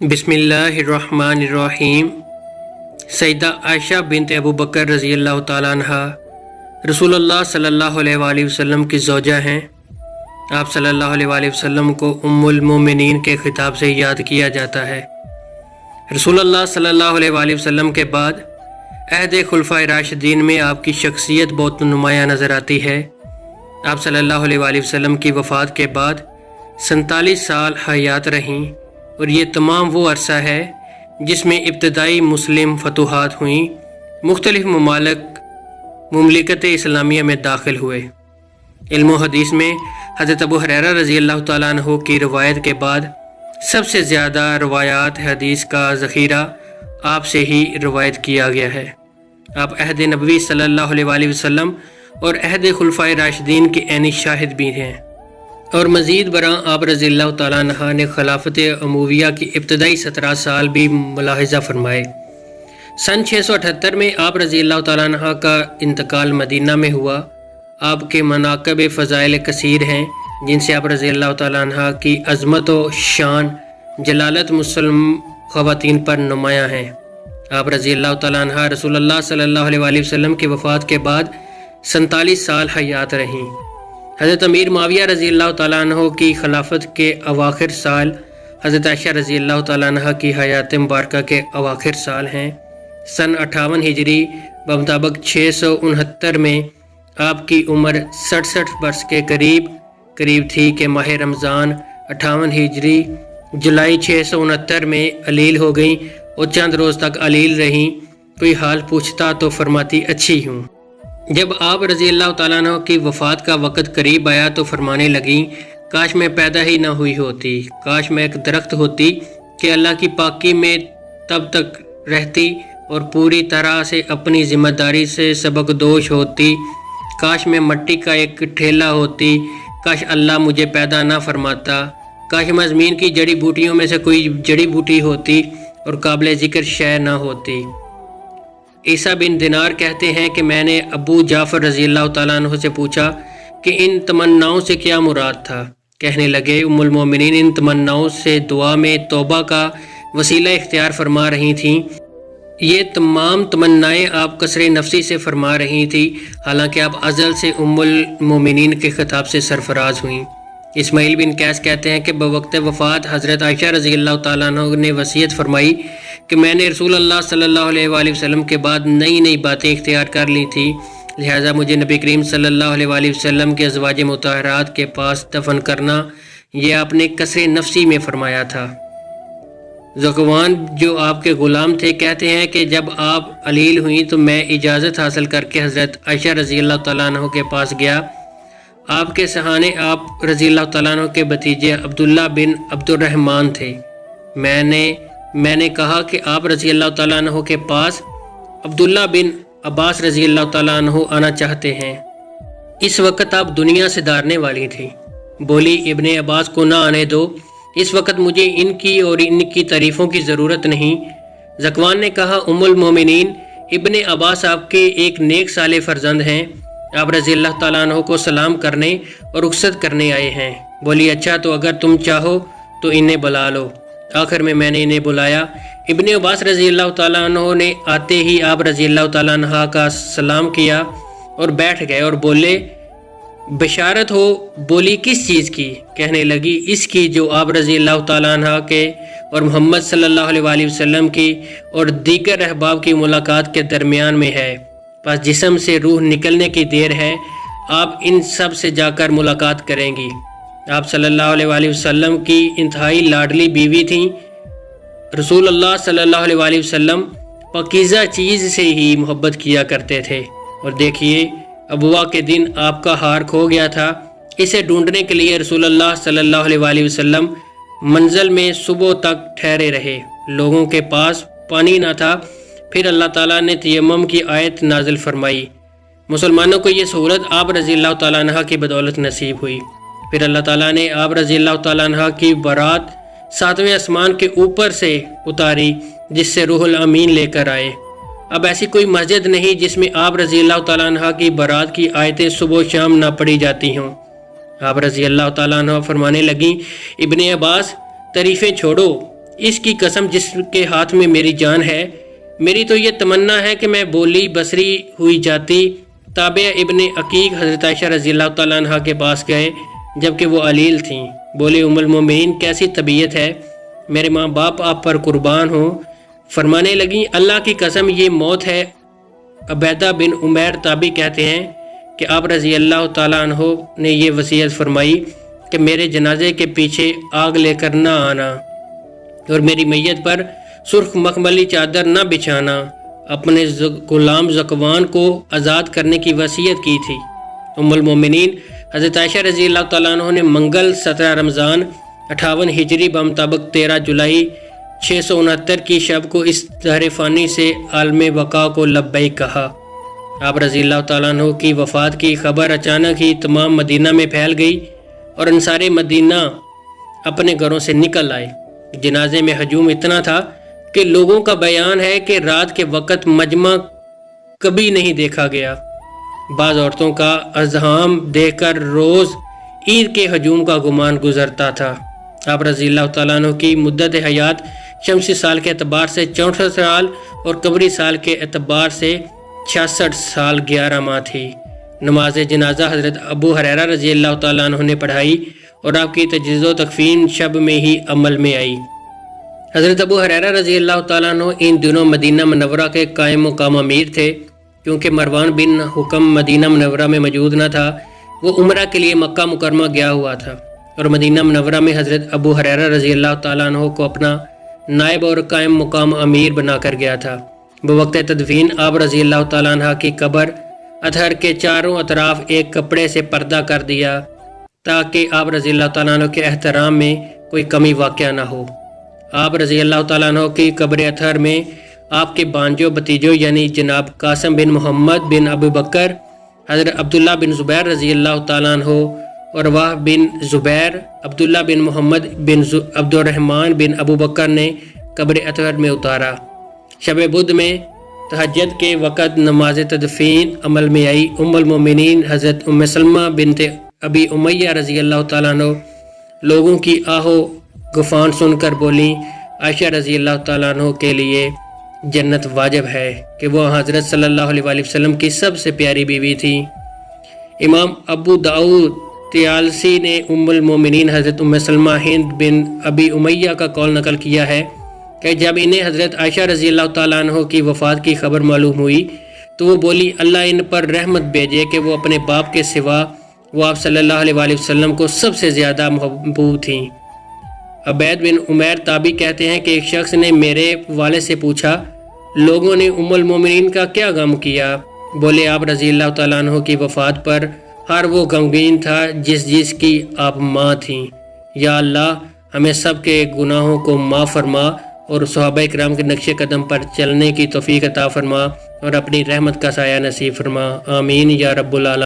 बिस्मिल्लाहिर्रहमानिर्रहीम। सैयदा आयशा बिनत अबू बकर रज़ी अल्लाह ताला अन्हा रसूलुल्लाह सल्लल्लाहु अलैहि वसल्लम की ज़ौजा हैं। आप सल्लल्लाहु अलैहि वसल्लम को उम्मुल मोमिनीन के ख़िताब से याद किया जाता है। रसूलुल्लाह सल्लल्लाहु अलैहि वसल्लम के बाद अहद खुलफाए राशिदीन में आपकी शख्सियत बहुत नुमायाँ नज़र आती है। आप सल्लल्लाहु अलैहि वसल्लम की वफ़ात के बाद 47 साल हयात रहीं और ये तमाम वो अरसा है जिसमें इब्तदाई मुस्लिम फतूहात हुई, मुख्तलिफ मुमलिकत इस्लामिया में दाखिल हुए। इल्म व हदीस में हज़रत अबू हुरैरा रज़ी अल्लाह ताला अन्हु की रवायत के बाद सबसे ज़्यादा रवायात हदीस का ज़ख़ीरा आपसे ही रवायत किया गया है। आप अहद नबवी सल्लल्लाहु अलैहि वसल्लम और अहद खुलफाए राशिदीन के ऐनी शाहिद भी हैं। और मज़ीद बरां आप रज़ी अल्लाह ताला अन्हा ने खिलाफत अमूविया की इब्तदाई 17 साल भी मुलाहिज़ा फरमाए। सन 678 में आप रज़ी अल्लाह ताला अन्हा का इंतकाल मदीना में हुआ। आपके मनाक़िब फ़ज़ाइल कसीर हैं जिनसे आप रज़ी अल्लाह ताला अन्हा की अज़मत व शान जलालत मुसलम ख़वातीन पर नुमायाँ हैं। आप रज़ी अल्लाह ताला अन्हा रसूलुल्लाह सल्लल्लाहु अलैहि वसल्लम की वफ़ात के बाद 47 साल हयात रहीं। हज़रत अमीर माविया रज़ी अल्लाह ताला अन्हु की खिलाफत के अवाखिर साल हज़रत आयशा रज़ी अल्लाह ताला अन्हा की हयात मुबारका के अवाखिर साल हैं। सन 58 हिजरी बमुताबिक 669 में आपकी उम्र 67 वर्ष के करीब थी कि माह रमज़ान 58 हिजरी जुलाई 669 में अलील हो गई और चंद रोज़ तक अलील रहीं। कोई हाल पूछता तो फरमाती अच्छी हूँ। जब आप रज़ी अल्लाह ताला अन्हु की वफ़ात का वक़्त करीब आया तो फरमाने लगीं, काश मैं पैदा ही ना हुई होती, काश मैं एक दरख्त होती कि अल्लाह की पाकी में तब तक रहती और पूरी तरह से अपनी ज़िम्मेदारी से सबकदोश होती, काश मैं मिट्टी का एक ठेला होती, काश अल्लाह मुझे पैदा ना फरमाता, काश मैं ज़मीन की जड़ी बूटियों में से कोई जड़ी बूटी होती और काबिल ज़िक्र शय ना होती। ईसा बिन दिनार कहते हैं कि मैंने अबू जाफ़र रज़ी अल्लाह ताला अन्हु से पूछा कि इन तमन्नाओं से क्या मुराद था। कहने लगे, उम्मुल मोमिनीन इन तमन्नाओं से दुआ में तौबा का वसीला इख्तियार फरमा रही थीं। ये तमाम तमन्नाएँ आप कसरे नफसी से फरमा रही थी, हालांकि आप अज़ल से उम्मुल मोमिनीन के ख़िताब से सरफराज हुईं। इस्माइल बिन कैस कहते हैं कि बवक्त वफ़ात हज़रत आयशा रज़ी अल्लाह ताला अन्हा ने वसीयत फरमाई कि मैंने रसूलुल्लाह सल्लल्लाहु अलैहि वसल्लम के बाद नई बातें इख्तियार कर ली थी, लिहाजा मुझे नबी करीम सल्लल्लाहु अलैहि वसल्लम के अज़वाज मुतहरात के पास दफन करना ये आपने कसरे नफसी में फरमाया था। ज़कवान जो आपके ग़ुलाम थे कहते हैं कि जब आप अलील हुई तो मैं इजाज़त हासिल करके हज़रत आयशा रज़ी अल्लाह ताला अन्हा के पास गया। आपके सहाने आप रज़ी अल्लाह ताला अन्हु के भतीजे अब्दुल्ला बिन अब्दुर्रहमान थे। मैंने कहा कि आप रज़ी अल्लाह ताला अन्हु के पास अब्दुल्ला बिन अब्बास रज़ी अल्लाह ताला अन्हु आना चाहते हैं। इस वक्त आप दुनिया से धारने वाली थी। बोली, इब्ने अब्बास को ना आने दो, इस वक्त मुझे इनकी और इनकी तारीफ़ों की ज़रूरत नहीं। ज़कवान ने कहा, उम्मुल मोमिनीन इब्ने अब्बास आपके एक नेक साले फ़र्जंद हैं। आप रज़ी अल्लाह ताला अन्हु को सलाम करने और रुखसत करने आए हैं। बोली, अच्छा तो अगर तुम चाहो तो इन्हें बुला लो। आखिर में मैंने इन्हें बुलाया। इब्ने अब्बास रज़ी अल्लाह ताला अन्हु ने आते ही आप रज़ी अल्लाह ताला अन्हा का सलाम किया और बैठ गए और बोले, बशारत हो। बोली, किस चीज़ की? कहने लगी, इसकी जो आप रज़ी अल्लाह ताला अन्हा के और मोहम्मद सल्लल्लाहु अलैहि वसल्लम की और दीगर अहबाब की मुलाकात के दरमियान में है। बस जिस्म से रूह निकलने की देर है, आप इन सब से जाकर मुलाकात करेंगी। आप सल्लल्लाहु अलैहि वसल्लम की इंतहाई लाडली बीवी थीं। रसूलुल्लाह सल्लल्लाहु अलैहि वसल्लम पाकीज़ा चीज़ से ही मोहब्बत किया करते थे। और देखिए, अबुआ के दिन आपका हार खो गया था। इसे ढूंढने के लिए रसूलुल्लाह सल्लल्लाहु अलैहि वसल्लम मंजिल में सुबह तक ठहरे रहे। लोगों के पास पानी ना था। फिर अल्लाह ताला ने तयम्मुम की आयत नाजिल फरमाई। मुसलमानों को ये सहूलत आप रज़ी अल्लाह ताला अन्हा की बदौलत नसीब हुई। फिर अल्लाह ताला ने आप रज़ी अल्लाह ताला अन्हा की बारात 7वें आसमान के ऊपर से उतारी, जिससे रूहुल अमीन लेकर आए। अब ऐसी कोई मस्जिद नहीं जिसमें आप रज़ी अल्लाह ताला अन्हा की बारात की आयतें सुबह शाम ना पढ़ी जाती हों। आप रज़ी अल्लाह ताला अन्हा फरमाने लगी, इब्ने अब्बास तारीफ़ें छोड़ो, اس کی قسم جس کے ہاتھ میں میری جان ہے، میری تو یہ تمنا ہے کہ میں بولی بصری ہوئی جاتی۔ تابعہ ابن عقیق حضرت عائشہ رضی اللہ تعالیٰ عنہ کے پاس گئے جبکہ وہ علیل تھیں۔ بولے ام المومنین کیسی طبیعت ہے؟ میرے ماں باپ آپ پر قربان ہوں۔ فرمانے لگیں اللہ کی قسم یہ موت ہے۔ عبیدہ بن عمیر تابعی کہتے ہیں کہ آپ رضی اللہ تعالیٰ عنہ نے یہ وصیت فرمائی کہ میرے جنازے کے پیچھے آگ لے کر نہ آنا اور میری میت پر سرخ مخملی چادر نہ بچھانا۔ اپنے غلام زکوان کو آزاد کرنے کی وصیت کی تھی۔ ام المومنین حضرت عائشہ رضی اللہ تعالیٰ عنہ نے منگل 17 رمضان 58 ہجری بمطابق 13 جولائی 669 کی شب کو اس دہر فانی سے عالم بقا کو لبیک کہا۔ آپ رضی اللہ تعالیٰ عنہ کی وفات کی خبر اچانک ہی تمام مدینہ میں پھیل گئی اور انصار مدینہ اپنے گھروں سے نکل آئے۔ جنازے میں ہجوم اتنا تھا کہ لوگوں کا بیان ہے کہ رات کے وقت مجمع کبھی نہیں دیکھا گیا۔ بعض عورتوں کا ازحام دیکھ کر روز عید کے ہجوم کا گمان گزرتا تھا۔ آپ رضی اللہ تعالیٰ عنہ کی مدت حیات شمسی سال کے اعتبار سے 64 سال اور قمری سال کے اعتبار سے 66 سال 11 ماہ تھی۔ نماز جنازہ حضرت ابو ہریرہ رضی اللہ تعالیٰ عنہ نے پڑھائی اور آپ کی تجہیز و تکفین شب میں ہی عمل میں آئی۔ حضرت ابو ہریرہ رضی اللہ تعالیٰ عنہ ان دنوں مدینہ منورہ کے قائم مقام امیر تھے۔ کیونکہ مروان بن حکم مدینہ منورہ میں موجود نہ تھا، وہ عمرہ کے لیے مکہ مکرمہ گیا ہوا تھا اور مدینہ منورہ میں حضرت ابو ہریرہ رضی اللہ تعالیٰ عنہ کو اپنا نائب اور قائم مقام امیر بنا کر گیا تھا۔ بوقت تدفین آپ رضی اللہ تعالیٰ عنہ کی قبر اطہر کے چاروں اطراف ایک کپڑے سے پردہ کر دیا تاکہ آپ رضی اللہ تعالیٰ عنہ کے احترام میں کوئی کمی واقع نہ ہو۔ آپ رضی اللہ تعالیٰ عنہ کی قبر اطہر میں آپ کے بانجو بتیجوں یعنی جناب قاسم بن محمد بن ابو بکر، حضرت عبداللہ بن زبیر رضی اللہ تعالیٰ عنہ اور واہ بن زبیر، عبداللہ بن محمد بن عبد الرحمن بن ابو بکر نے قبر اطہر میں اتارا۔ شب بدھ میں تہجد کے وقت نماز تدفین عمل میں آئی۔ ام المومنین حضرت ام سلمہ بنت ابی امیہ رضی اللہ تعالیٰ عنہ لوگوں کی آہو گفان سن کر بولیں عائشہ رضی اللہ تعالیٰ عنہ کے لیے جنت واجب ہے کہ وہ حضرت صلی اللہ علیہ وآلہ وسلم کی سب سے پیاری بیوی تھی۔ امام ابو داؤد طیالسی نے ام المومنین حضرت ام سلمہ ہند بن ابی امیہ کا قول نقل کیا ہے کہ جب انہیں حضرت عائشہ رضی اللہ تعالیٰ عنہ کی وفات کی خبر معلوم ہوئی تو وہ بولی اللہ ان پر رحمت بھیجے کہ وہ اپنے باپ کے سوا وہ آپ صلی اللہ علیہ وآلہ وسلم کو سب سے زیادہ محبوب تھیں۔ عبید بن عمیر تابعی کہتے ہیں کہ ایک شخص نے میرے والد سے پوچھا لوگوں نے ام المومنین کا کیا غم کیا؟ بولے آپ رضی اللہ تعالیٰ عنہ کی وفات پر ہر وہ غمگین تھا جس کی آپ ماں تھیں۔ یا اللہ ہمیں سب کے گناہوں کو معاف فرما اور صحابہ کرام کے نقش قدم پر چلنے کی توفیق عطا فرما اور اپنی رحمت کا سایہ نصیب فرما، آمین یا رب العالمین۔